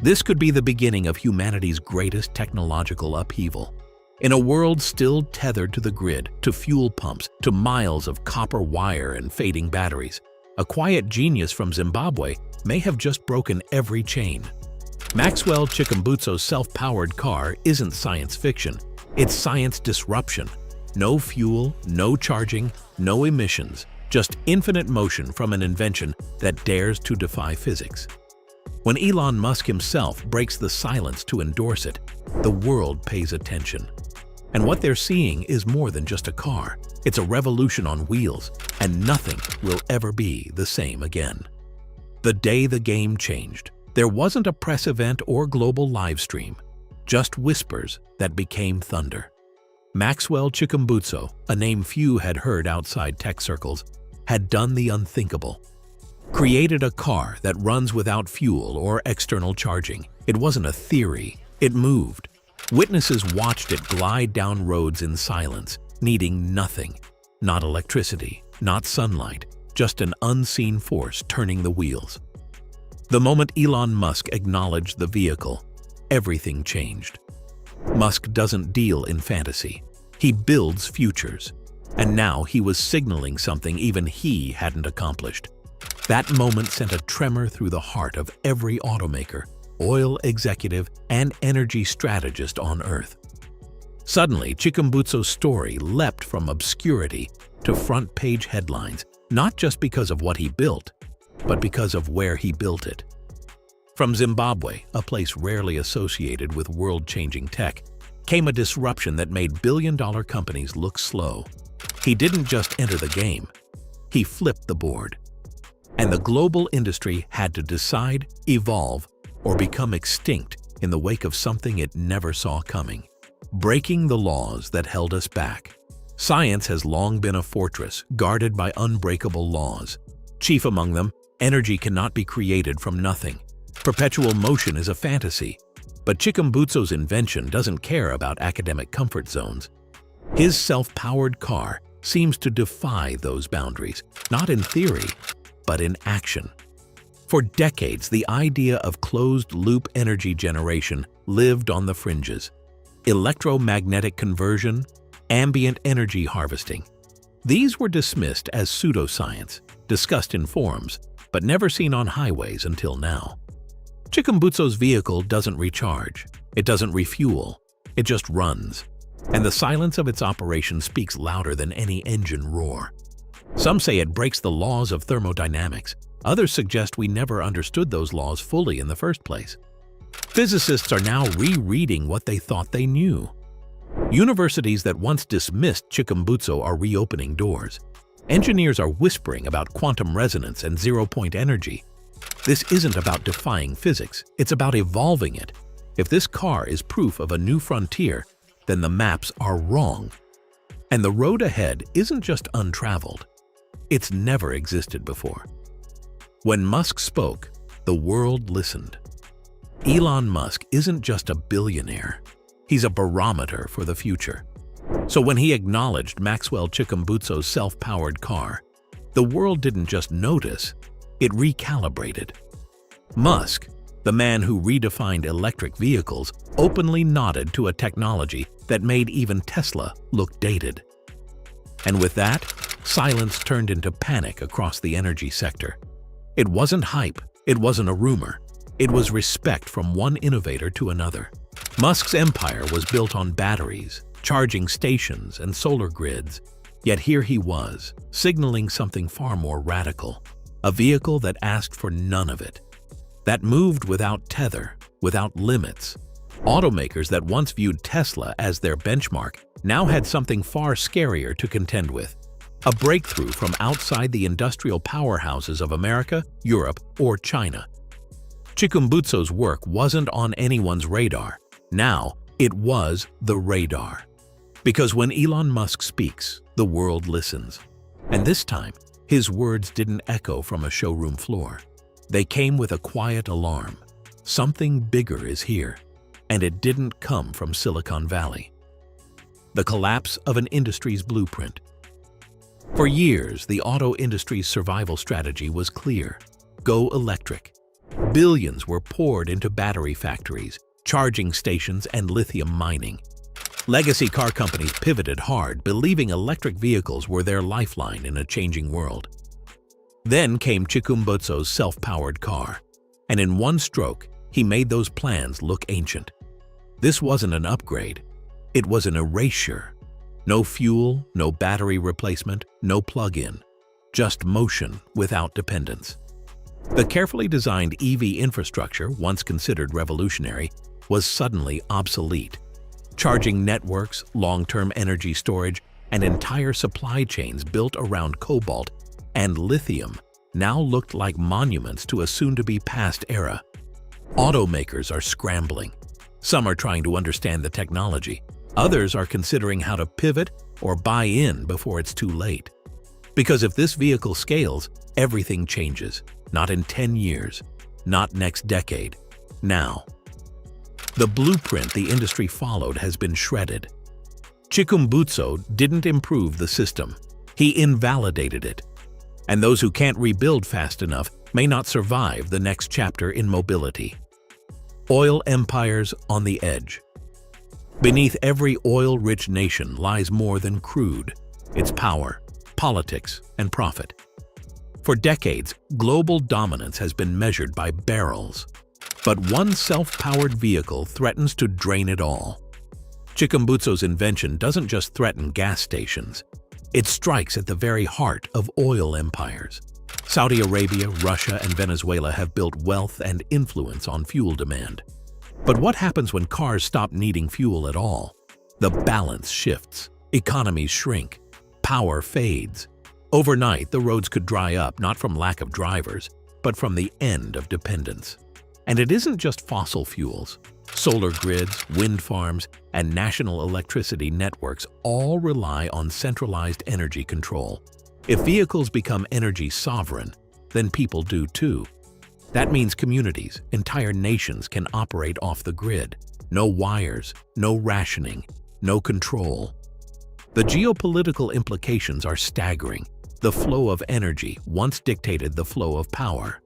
This could be the beginning of humanity's greatest technological upheaval. In a world still tethered to the grid, to fuel pumps, to miles of copper wire and fading batteries, a quiet genius from Zimbabwe may have just broken every chain. Maxwell Chikumbutso's self-powered car isn't science fiction, it's science disruption. No fuel, no charging, no emissions, just infinite motion from an invention that dares to defy physics. When Elon Musk himself breaks the silence to endorse it, the world pays attention. And what they're seeing is more than just a car. It's a revolution on wheels, and nothing will ever be the same again. The day the game changed, there wasn't a press event or global live stream, just whispers that became thunder. Maxwell Chikumbutso, a name few had heard outside tech circles, had done the unthinkable. Created a car that runs without fuel or external charging. It wasn't a theory, it moved. Witnesses watched it glide down roads in silence, needing nothing. Not electricity, not sunlight, just an unseen force turning the wheels. The moment Elon Musk acknowledged the vehicle, everything changed. Musk doesn't deal in fantasy. He builds futures. And now he was signaling something even he hadn't accomplished. That moment sent a tremor through the heart of every automaker, oil executive, and energy strategist on Earth. Suddenly, Chikumbutso's story leapt from obscurity to front-page headlines, not just because of what he built, but because of where he built it. From Zimbabwe, a place rarely associated with world-changing tech, came a disruption that made billion-dollar companies look slow. He didn't just enter the game, he flipped the board. And the global industry had to decide, evolve, or become extinct in the wake of something it never saw coming. Breaking the laws that held us back. Science has long been a fortress guarded by unbreakable laws. Chief among them, energy cannot be created from nothing. Perpetual motion is a fantasy. But Chikumbutso's invention doesn't care about academic comfort zones. His self-powered car seems to defy those boundaries, not in theory, but in action. For decades, the idea of closed-loop energy generation lived on the fringes. Electromagnetic conversion, ambient energy harvesting. These were dismissed as pseudoscience, discussed in forums, but never seen on highways until now. Chikumbutso's vehicle doesn't recharge, it doesn't refuel, it just runs. And the silence of its operation speaks louder than any engine roar. Some say it breaks the laws of thermodynamics. Others suggest we never understood those laws fully in the first place. Physicists are now rereading what they thought they knew. Universities that once dismissed Chikumbutso are reopening doors. Engineers are whispering about quantum resonance and zero-point energy. This isn't about defying physics, it's about evolving it. If this car is proof of a new frontier, then the maps are wrong. And the road ahead isn't just untraveled, it's never existed before. When Musk spoke, the world listened. Elon Musk isn't just a billionaire, he's a barometer for the future. So when he acknowledged Maxwell Chikumbutso's self-powered car, the world didn't just notice, it recalibrated. Musk, the man who redefined electric vehicles, openly nodded to a technology that made even Tesla look dated. And with that, silence turned into panic across the energy sector. It wasn't hype, it wasn't a rumor, it was respect from one innovator to another. Musk's empire was built on batteries, charging stations, and solar grids. Yet here he was, signaling something far more radical. A vehicle that asked for none of it. That moved without tether, without limits. Automakers that once viewed Tesla as their benchmark now had something far scarier to contend with. A breakthrough from outside the industrial powerhouses of America, Europe, or China. Chikumbutso's work wasn't on anyone's radar. Now, it was the radar. Because when Elon Musk speaks, the world listens. And this time, his words didn't echo from a showroom floor. They came with a quiet alarm. Something bigger is here. And it didn't come from Silicon Valley. The collapse of an industry's blueprint. For years, the auto industry's survival strategy was clear. Go electric. Billions were poured into battery factories, charging stations, and lithium mining. Legacy car companies pivoted hard, believing electric vehicles were their lifeline in a changing world. Then came Chikumbutso's self-powered car, and in one stroke, he made those plans look ancient. This wasn't an upgrade, it was an erasure. No fuel, no battery replacement, no plug-in, just motion without dependence. The carefully designed EV infrastructure, once considered revolutionary, was suddenly obsolete. Charging networks, long-term energy storage, and entire supply chains built around cobalt and lithium now looked like monuments to a soon-to-be past era. Automakers are scrambling. Some are trying to understand the technology. Others are considering how to pivot or buy in before it's too late. Because if this vehicle scales, everything changes. Not in 10 years, not next decade, now. The blueprint the industry followed has been shredded. Chikumbutso didn't improve the system, he invalidated it. And those who can't rebuild fast enough may not survive the next chapter in mobility. Oil empires on the edge. Beneath every oil-rich nation lies more than crude. It's power, politics, and profit. For decades, global dominance has been measured by barrels. But one self-powered vehicle threatens to drain it all. Chikumbutso's invention doesn't just threaten gas stations. It strikes at the very heart of oil empires. Saudi Arabia, Russia, and Venezuela have built wealth and influence on fuel demand. But what happens when cars stop needing fuel at all? The balance shifts, economies shrink, power fades. Overnight, the roads could dry up not from lack of drivers, but from the end of dependence. And it isn't just fossil fuels. Solar grids, wind farms, and national electricity networks all rely on centralized energy control. If vehicles become energy sovereign, then people do too. That means communities, entire nations can operate off the grid. No wires, no rationing, no control. The geopolitical implications are staggering. The flow of energy once dictated the flow of power.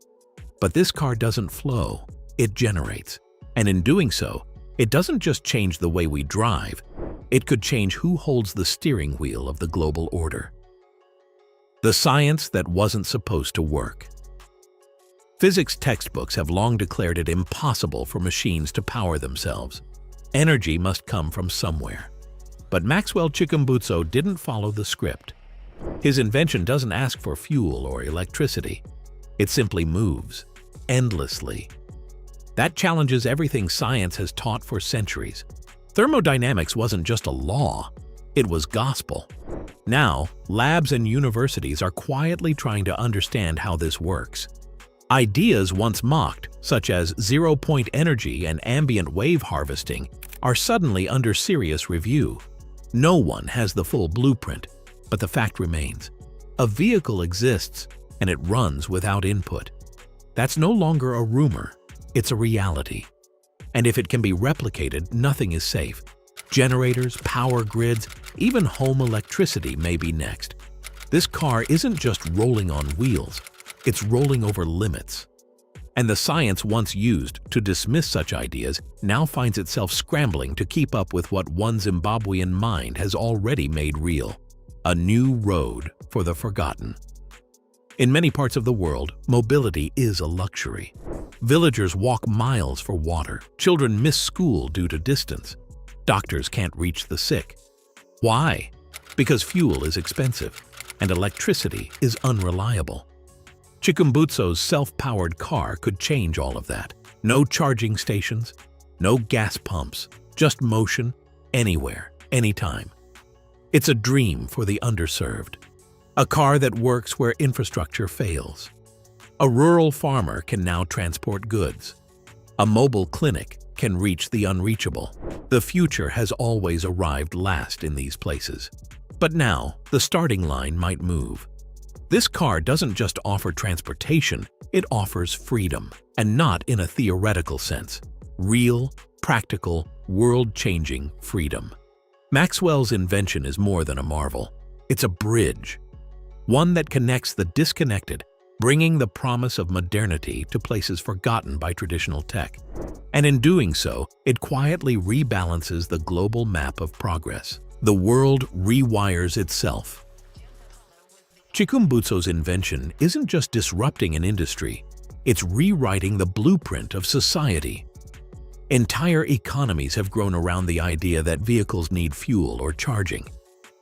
But this car doesn't flow, it generates. And in doing so, it doesn't just change the way we drive, it could change who holds the steering wheel of the global order. The science that wasn't supposed to work. Physics textbooks have long declared it impossible for machines to power themselves. Energy must come from somewhere. But Maxwell Chikumbutso didn't follow the script. His invention doesn't ask for fuel or electricity. It simply moves, endlessly. That challenges everything science has taught for centuries. Thermodynamics wasn't just a law, it was gospel. Now, labs and universities are quietly trying to understand how this works. Ideas once mocked, such as zero-point energy and ambient wave harvesting, are suddenly under serious review. No one has the full blueprint, but the fact remains. A vehicle exists, and it runs without input. That's no longer a rumor, it's a reality. And if it can be replicated, nothing is safe. Generators, power grids, even home electricity may be next. This car isn't just rolling on wheels, it's rolling over limits. And the science once used to dismiss such ideas now finds itself scrambling to keep up with what one Zimbabwean mind has already made real. A new road for the forgotten. In many parts of the world, mobility is a luxury. Villagers walk miles for water. Children miss school due to distance. Doctors can't reach the sick. Why? Because fuel is expensive and electricity is unreliable. Chikumbutso's self-powered car could change all of that. No charging stations, no gas pumps, just motion, anywhere, anytime. It's a dream for the underserved. A car that works where infrastructure fails. A rural farmer can now transport goods. A mobile clinic can reach the unreachable. The future has always arrived last in these places. But now, the starting line might move. This car doesn't just offer transportation, it offers freedom, and not in a theoretical sense. Real, practical, world-changing freedom. Maxwell's invention is more than a marvel. It's a bridge. One that connects the disconnected bringing the promise of modernity to places forgotten by traditional tech. And in doing so, it quietly rebalances the global map of progress. The world rewires itself. Chikumbutso's invention isn't just disrupting an industry, it's rewriting the blueprint of society. Entire economies have grown around the idea that vehicles need fuel or charging.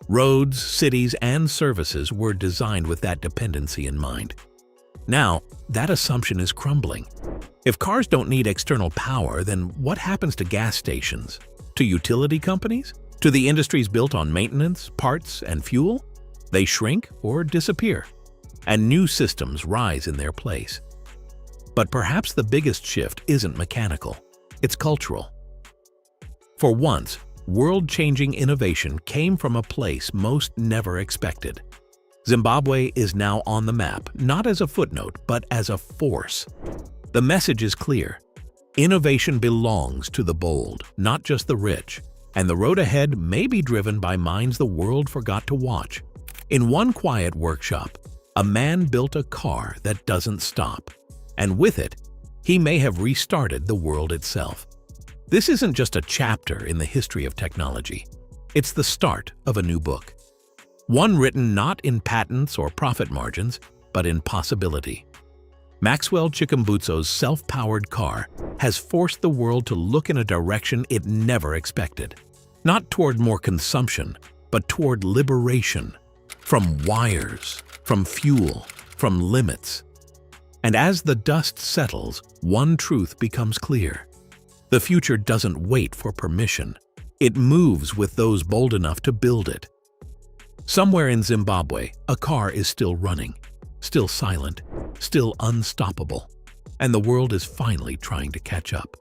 Roads, cities, and services were designed with that dependency in mind. Now, that assumption is crumbling. If cars don't need external power, then what happens to gas stations? To utility companies? To the industries built on maintenance, parts, and fuel? They shrink or disappear, and new systems rise in their place. But perhaps the biggest shift isn't mechanical, it's cultural. For once, world-changing innovation came from a place most never expected. Zimbabwe is now on the map, not as a footnote, but as a force. The message is clear. Innovation belongs to the bold, not just the rich, and the road ahead may be driven by minds the world forgot to watch. In one quiet workshop, a man built a car that doesn't stop, and with it, he may have restarted the world itself. This isn't just a chapter in the history of technology. It's the start of a new book. One written not in patents or profit margins, but in possibility. Maxwell Chikumbutso's self-powered car has forced the world to look in a direction it never expected. Not toward more consumption, but toward liberation. From wires, from fuel, from limits. And as the dust settles, one truth becomes clear. The future doesn't wait for permission. It moves with those bold enough to build it. Somewhere in Zimbabwe, a car is still running, still silent, still unstoppable, and the world is finally trying to catch up.